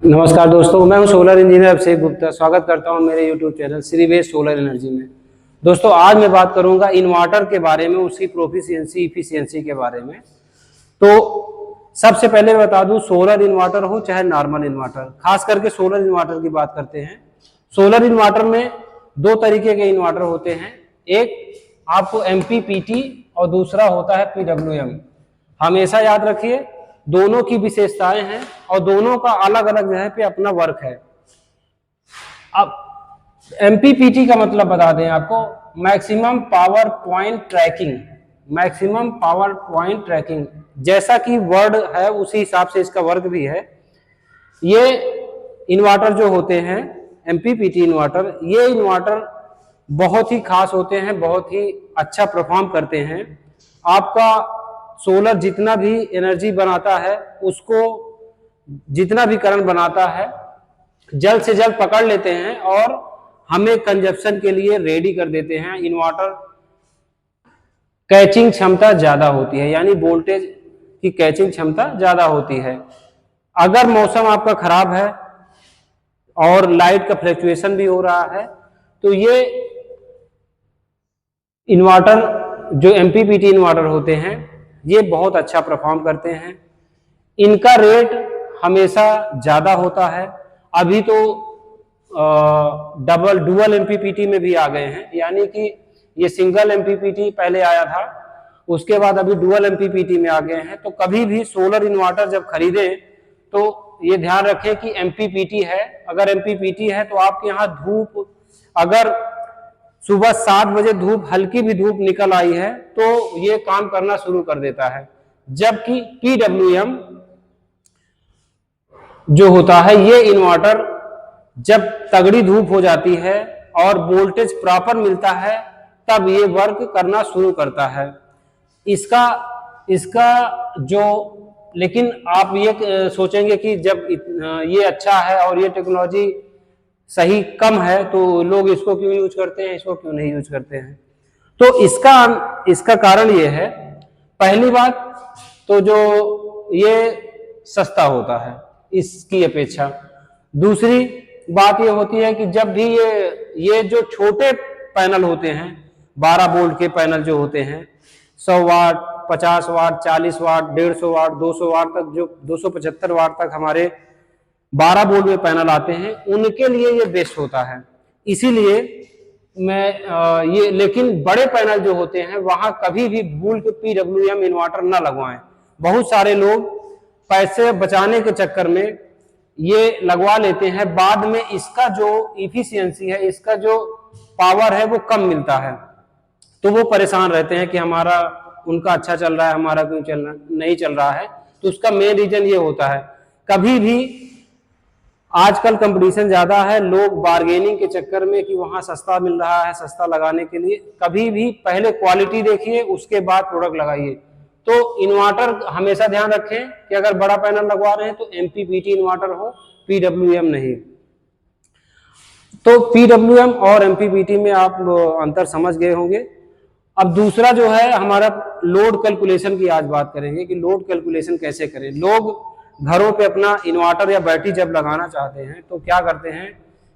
नमस्कार दोस्तों, मैं हूं सोलर इंजीनियर अभिषेक गुप्ता। स्वागत करता हूं मेरे यूट्यूब चैनल श्री वेद सोलर एनर्जी में। दोस्तों, आज मैं बात करूंगा इन्वर्टर के बारे में, उसकी प्रोफिशिएंसी इफिशियंसी के बारे में। तो सबसे पहले बता दूं, सोलर इन्वर्टर हो चाहे नॉर्मल इन्वर्टर, खास करके सोलर इन्वर्टर की बात करते हैं। सोलर इन्वर्टर में दो तरीके के इन्वर्टर होते हैं, एक आपको MPPT और दूसरा होता है PWM। हमेशा याद रखिए, दोनों की विशेषताएं हैं और दोनों का अलग अलग जगह पे अपना वर्क है। अब MPPT का मतलब बता दें आपको, maximum power point tracking. Maximum power point tracking जैसा कि वर्ड है उसी हिसाब से इसका वर्क भी है। ये इन्वर्टर जो होते हैं MPPT इन्वर्टर, ये इन्वर्टर बहुत ही खास होते हैं, बहुत ही अच्छा परफॉर्म करते हैं। आपका सोलर जितना भी एनर्जी बनाता है, उसको जितना भी करंट बनाता है जल्द से जल्द पकड़ लेते हैं और हमें कंजप्शन के लिए रेडी कर देते हैं। इन्वर्टर कैचिंग क्षमता ज्यादा होती है, यानी वोल्टेज की कैचिंग क्षमता ज्यादा होती है। अगर मौसम आपका खराब है और लाइट का फ्लक्चुएशन भी हो रहा है, तो ये इन्वर्टर जो MPPT इन्वर्टर होते हैं, ये बहुत अच्छा परफॉर्म करते हैं। इनका रेट हमेशा ज्यादा होता है। अभी तो डुअल MPPT में भी आ गए हैं, यानी कि ये सिंगल MPPT पहले आया था, उसके बाद अभी डुअल MPPT में आ गए हैं। तो कभी भी सोलर इन्वर्टर जब खरीदें तो ये ध्यान रखें कि MPPT है। अगर MPPT है तो आपके यहाँ धूप, अगर सुबह 7 बजे धूप, हल्की भी धूप निकल आई है तो ये काम करना शुरू कर देता है। जबकि PWM जो होता है, ये इन्वर्टर जब तगड़ी धूप हो जाती है और वोल्टेज प्रॉपर मिलता है, तब ये वर्क करना शुरू करता है। इसका जो, लेकिन आप ये सोचेंगे कि जब ये अच्छा है और ये टेक्नोलॉजी सही कम है तो लोग इसको क्यों यूज करते हैं, इसको क्यों नहीं यूज करते हैं। तो इसका कारण ये है, पहली बात तो जो ये सस्ता होता है इसकी अपेक्षा। दूसरी बात ये होती है कि जब भी ये जो छोटे पैनल होते हैं, 12 वोल्ट के पैनल जो होते हैं, 100 वाट, 50 वाट, 40 वाट, 150 वाट, 200 वाट तक, जो 275 वाट तक हमारे 12 वोल्ट में पैनल आते हैं, उनके लिए ये बेस्ट होता है। इसीलिए ये, लेकिन बड़े पैनल जो होते हैं वहां कभी भी भूल के PWM इन्वर्टर ना लगवाएं। बहुत सारे लोग पैसे बचाने के चक्कर में ये लगवा लेते हैं, बाद में इसका जो इफिशियंसी है, इसका जो पावर है वो कम मिलता है, तो वो परेशान रहते हैं कि हमारा, उनका अच्छा चल रहा है, हमारा क्यों नहीं चल रहा है। तो उसका मेन रीजन ये होता है। कभी भी आजकल कंपटीशन ज्यादा है, लोग बार्गेनिंग के चक्कर में कि वहां सस्ता मिल रहा है, सस्ता लगाने के लिए, कभी भी पहले क्वालिटी देखिए, उसके बाद प्रोडक्ट लगाइए। तो इन्वर्टर हमेशा ध्यान रखें कि अगर बड़ा पैनल लगवा रहे हैं तो MPPT इन्वर्टर हो, PWM नहीं। तो PWM और MPPT में आप अंतर समझ गए होंगे। अब दूसरा जो है हमारा लोड कैलकुलेशन की आज बात करेंगे कि लोड कैलकुलेशन कैसे करें। लोग घरों पे अपना इन्वर्टर या बैटरी जब लगाना चाहते हैं तो क्या करते हैं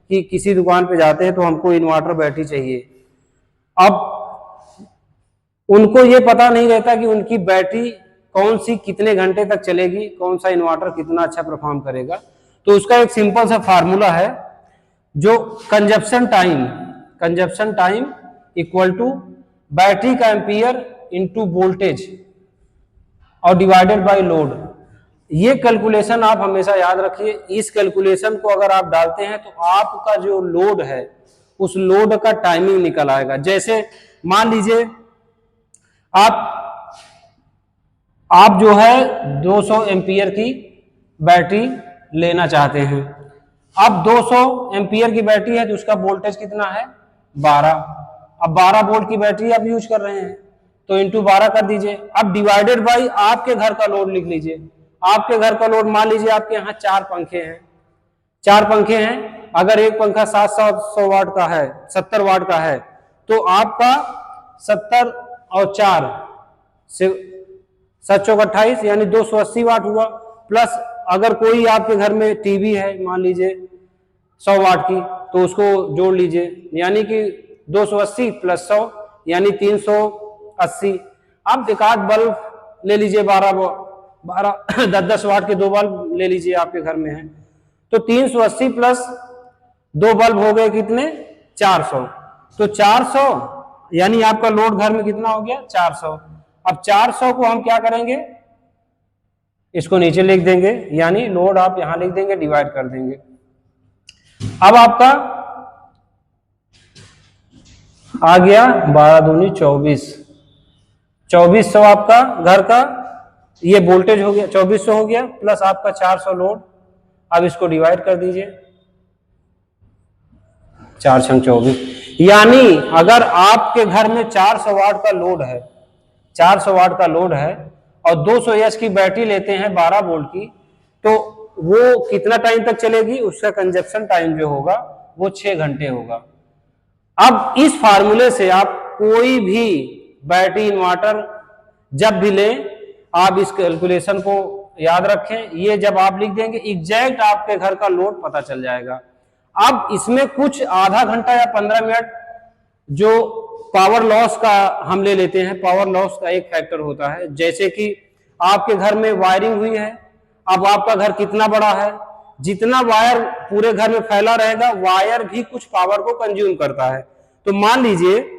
कि किसी दुकान पे जाते हैं तो हमको इन्वर्टर बैटरी चाहिए। अब उनको ये पता नहीं रहता कि उनकी बैटरी कौन सी कितने घंटे तक चलेगी, कौन सा इन्वर्टर कितना अच्छा परफॉर्म करेगा। तो उसका एक सिंपल सा फार्मूला है, जो consumption time equal to battery का एम्पियर इनटू वोल्टेज और डिवाइडेड बाय लोड। ये कैलकुलेशन आप हमेशा याद रखिए। इस कैलकुलेशन को अगर आप डालते हैं तो आपका जो लोड है, उस लोड का टाइमिंग निकल आएगा। जैसे मान लीजिए आप जो है 200 एम्पियर की बैटरी लेना चाहते हैं। अब 200 एम्पियर की बैटरी है तो उसका वोल्टेज कितना है, 12। अब 12 वोल्ट की बैटरी आप यूज कर रहे हैं तो इंटू 12 कर दीजिए। अब डिवाइडेड बाई आपके घर का लोड लिख लीजिए। आपके घर का लोड, मान लीजिए आपके यहाँ 4 पंखे हैं, 4 पंखे हैं। अगर एक पंखा 700 वाट का है, 70 वाट का है, तो आपका 70 और 4 से 7 चौक 28 यानी 280 वाट हुआ, प्लस अगर कोई आपके घर में टीवी है मान लीजिए 100 वाट की, तो उसको जोड़ लीजिए, यानी कि 280 प्लस 100 यानी 380। आप एक आध बल्ब ले लीजिए, 10-10 वाट के 2 बल्ब ले लीजिए, आपके घर में है तो 380 प्लस 2 बल्ब हो गए कितने, 400। तो 400 यानी आपका लोड घर में कितना हो गया, 400। अब 400 को हम क्या करेंगे, इसको नीचे लिख देंगे, यानी लोड आप यहां लिख देंगे, डिवाइड कर देंगे। अब आपका आ गया 12 दूनी 24, 2400 आपका घर का ये वोल्टेज हो गया, 2400 हो गया, प्लस आपका 400 लोड। अब इसको डिवाइड कर दीजिए, 4 × 24, यानी अगर आपके घर में 400 वाट का लोड है, 400 वाट का लोड है और 200 एच की बैटरी लेते हैं 12 वोल्ट की, तो वो कितना टाइम तक चलेगी, उसका कंजप्शन टाइम जो होगा वो 6 घंटे होगा। अब इस फार्मूले से आप कोई भी बैटरी इन्वर्टर जब भी लें, आप इस कैलकुलेशन को याद रखें, ये जब आप लिख देंगे एग्जैक्ट आपके घर का लोड पता चल जाएगा। अब इसमें कुछ आधा घंटा या 15 मिनट जो पावर लॉस का हम ले लेते हैं, पावर लॉस का एक फैक्टर होता है, जैसे कि आपके घर में वायरिंग हुई है, अब आपका घर कितना बड़ा है, जितना वायर पूरे घर में फैला रहेगा, वायर भी कुछ पावर को कंज्यूम करता है। तो मान लीजिए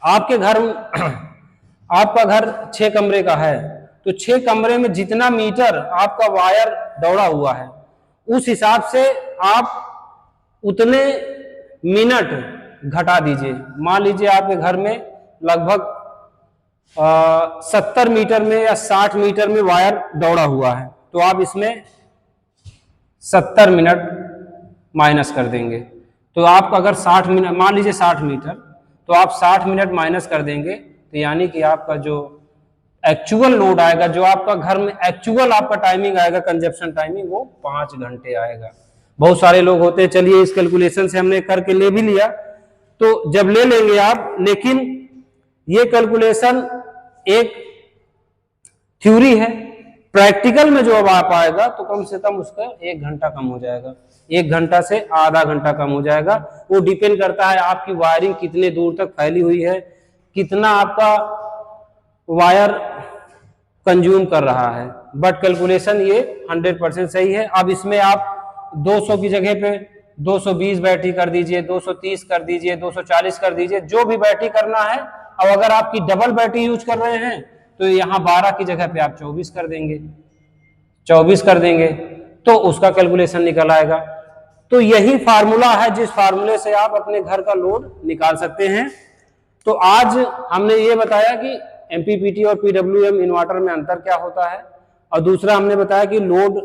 आपके घर आपका घर 6 कमरे का है, तो 6 कमरे में जितना मीटर आपका वायर दौड़ा हुआ है, उस हिसाब से आप उतने मिनट घटा दीजिए। मान लीजिए आपके घर में लगभग 70 मीटर में या 60 मीटर में वायर दौड़ा हुआ है, तो आप इसमें 70 मिनट माइनस कर देंगे। तो आपका अगर 60 मिनट, मान लीजिए 60 मीटर, तो आप 60 मिनट माइनस कर देंगे, तो यानी कि आपका जो एक्चुअल लोड आएगा, जो आपका घर में एक्चुअल आपका टाइमिंग आएगा, कंजप्शन टाइमिंग, वो 5 घंटे आएगा। बहुत सारे लोग होते हैं, चलिए इस कैलकुलेशन से हमने करके ले भी लिया, तो जब ले लेंगे आप, लेकिन ये कैलकुलेशन एक थ्योरी है, प्रैक्टिकल में जो अब आ पाएगा तो कम से कम उसका 1 घंटा कम हो जाएगा, 1 घंटा से आधा घंटा कम हो जाएगा। वो डिपेंड करता है आपकी वायरिंग कितने दूर तक फैली हुई है, कितना आपका वायर कंज्यूम कर रहा है, बट कैलकुलेशन ये 100% सही है। अब इसमें आप 200 की जगह पे 220 बैटरी कर दीजिए, 230 कर दीजिए, 240 कर दीजिए, जो भी बैटरी करना है। अब अगर आपकी डबल बैटरी यूज कर रहे हैं तो यहाँ 12 की जगह पे आप 24 कर देंगे, 24 कर देंगे, तो उसका कैलकुलेशन निकल आएगा। तो यही फार्मूला है जिस फार्मूले से आप अपने घर का लोड निकाल सकते हैं। तो आज हमने ये बताया कि एमपीपीटी और पीडब्ल्यूएम इन्वर्टर में अंतर क्या होता है, और दूसरा हमने बताया कि लोड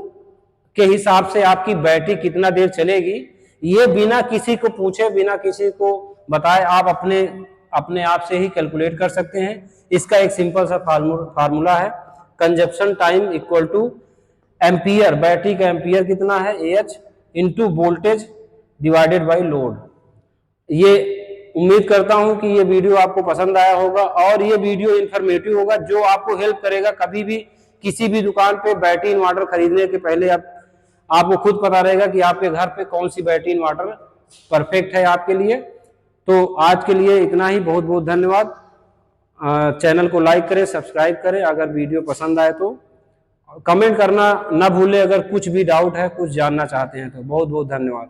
के हिसाब से आपकी बैटरी कितना देर चलेगी, ये बिना किसी को पूछे, बिना किसी को बताए आप अपने आप से ही कैलकुलेट कर सकते हैं। इसका एक सिंपल सा फार्मूला है, consumption time equal two ampere, battery का एम्पियर कितना है, AH into voltage divided by load. ये उम्मीद करता हूं कि ये वीडियो आपको पसंद आया होगा और ये वीडियो इंफॉर्मेटिव होगा, जो आपको हेल्प करेगा कभी भी किसी भी दुकान पे बैटरी इन्वर्टर खरीदने के पहले आपको खुद पता रहेगा कि आपके घर पे कौन सी बैटरी इन्वर्टर परफेक्ट है आपके लिए। तो आज के लिए इतना ही, बहुत बहुत धन्यवाद। चैनल को लाइक करें, सब्सक्राइब करें, अगर वीडियो पसंद आए तो कमेंट करना ना भूलें, अगर कुछ भी डाउट है, कुछ जानना चाहते हैं तो। बहुत बहुत धन्यवाद।